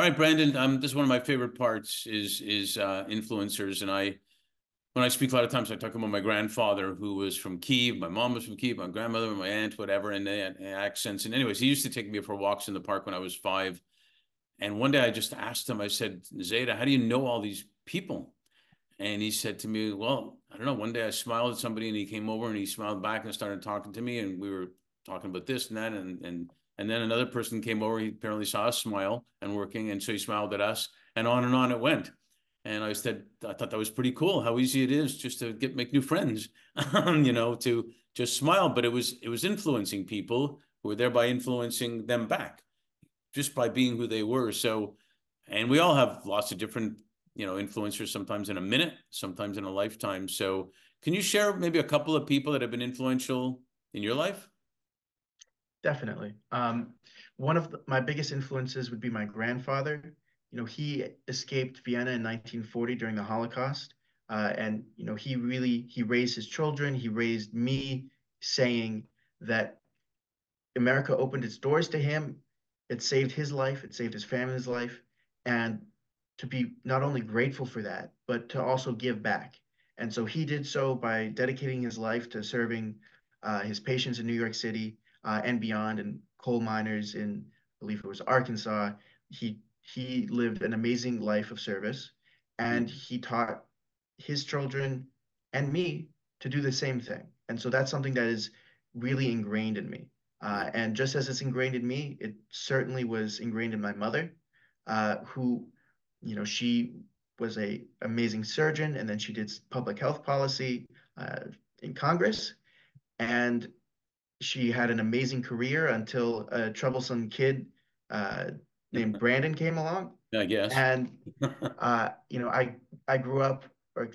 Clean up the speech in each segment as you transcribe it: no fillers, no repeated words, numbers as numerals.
right, Brandon. This is one of my favorite parts is influencers, and when I speak a lot of times I talk about my grandfather who was from Kiev, my mom was from Kiev, my grandmother, my aunt, whatever, and they had accents. And anyways, he used to take me for walks in the park when I was 5. And one day I just asked him, I said, Zeta, how do you know all these people? And he said to me, well, I don't know. One day I smiled at somebody and he came over and he smiled back and started talking to me. And we were talking about this and that. And then another person came over. He apparently saw us smile and working. And so he smiled at us and on it went. And I thought that was pretty cool how easy it is just to make new friends, to just smile. But it was influencing people who were thereby influencing them back just by being who they were. So, and we all have lots of different influencers, sometimes in a minute, sometimes in a lifetime. So can you share maybe a couple of people that have been influential in your life? Definitely. One of my biggest influences would be my grandfather. He escaped Vienna in 1940 during the Holocaust. And, he raised his children. He raised me saying that America opened its doors to him. It saved his life. It saved his family's life. And to be not only grateful for that, but to also give back. And so he did so by dedicating his life to serving his patients in New York City and beyond, and coal miners in, I believe it was Arkansas. He lived an amazing life of service, and Mm. he taught his children and me to do the same thing. And so that's something that is really ingrained in me. Yeah. And just as it's ingrained in me, it certainly was ingrained in my mother, who, she was a amazing surgeon, and then she did public health policy in Congress, and she had an amazing career until a troublesome kid uh, named Brandon came along. I guess. And I grew up, or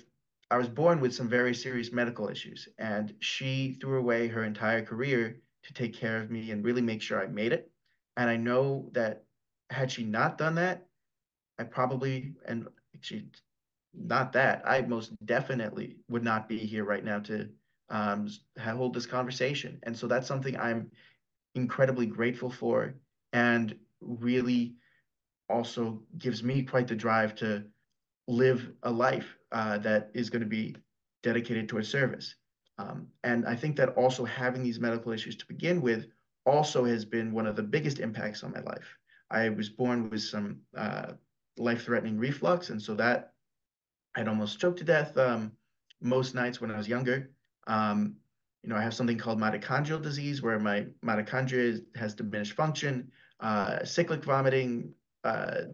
I was born with some very serious medical issues, and she threw away her entire career to take care of me and really make sure I made it. And I know that had she not done that, I probably, and she, not that, I most definitely would not be here right now to hold this conversation. And so that's something I'm incredibly grateful for, and really also gives me quite the drive to live a life that is going to be dedicated towards service. And I think that also having these medical issues to begin with also has been one of the biggest impacts on my life. I was born with some life-threatening reflux, and so that I'd almost choked to death most nights when I was younger. Um, I have something called mitochondrial disease where my mitochondria has diminished function, cyclic vomiting, uh,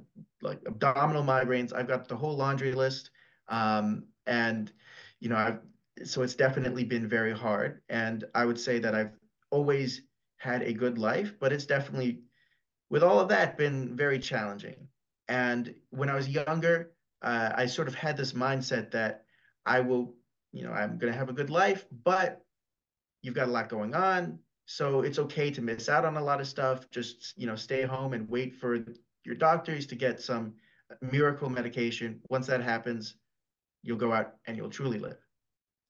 like abdominal migraines. I've got the whole laundry list. And, you know, I've, so it's definitely been very hard. And I would say that I've always had a good life, but it's definitely, with all of that, been very challenging. And when I was younger, I sort of had this mindset that I will, I'm going to have a good life, but you've got a lot going on. So it's okay to miss out on a lot of stuff. Just, stay home and wait for your doctors to get some miracle medication. Once that happens, you'll go out and you'll truly live.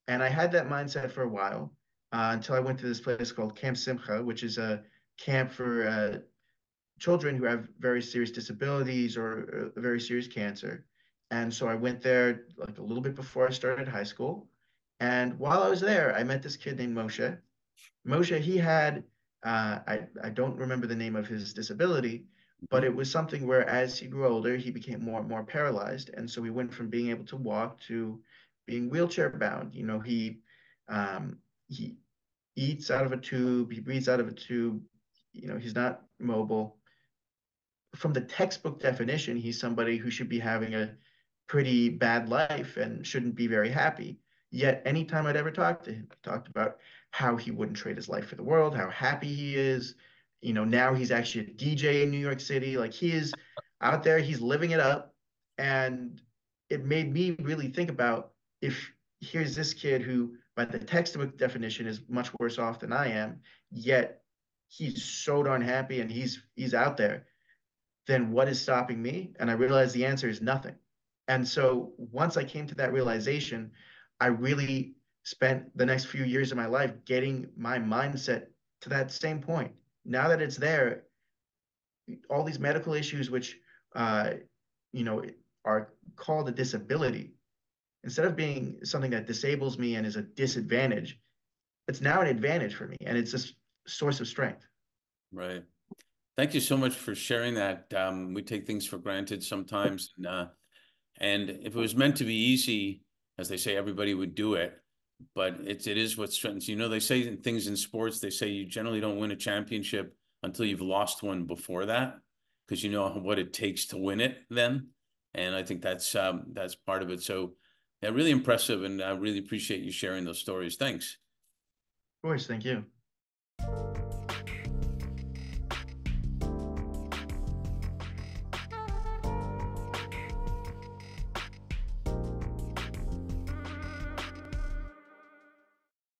And I had that mindset for a while until I went to this place called Camp Simcha, which is a camp for children who have very serious disabilities or very serious cancer. And so I went there like a little bit before I started high school. And while I was there, I met this kid named Moshe. Moshe, he had, I don't remember the name of his disability, but Mhm. it was something where as he grew older, he became more and more paralyzed. And so he went from being able to walk to being wheelchair bound. He eats out of a tube, he breathes out of a tube, he's not mobile. From the textbook definition, he's somebody who should be having a pretty bad life and shouldn't be very happy. Yet, anytime I'd ever talked to him, he talked about how he wouldn't trade his life for the world, how happy he is. Now he's actually a DJ in New York City. Like he is out there, he's living it up. And it made me really think about, if here's this kid who, by the textbook definition, is much worse off than I am, yet he's so darn happy and he's out there, then what is stopping me? And I realized the answer is nothing. And so once I came to that realization, I really spent the next few years of my life getting my mindset to that same point. Now that it's there, all these medical issues, which uh, you know, are called a disability, instead of being something that disables me and is a disadvantage, it's now an advantage for me, and it's a source of strength. Right. Thank you so much for sharing that. We take things for granted sometimes, and if it was meant to be easy, as they say, everybody would do it. But it is what strengthens. You know, they say things in sports. They say you generally don't win a championship until you've lost one before that, because you know what it takes to win it then. And I think that's part of it. So, yeah, really impressive, and I really appreciate you sharing those stories. Thanks. Of course, thank you.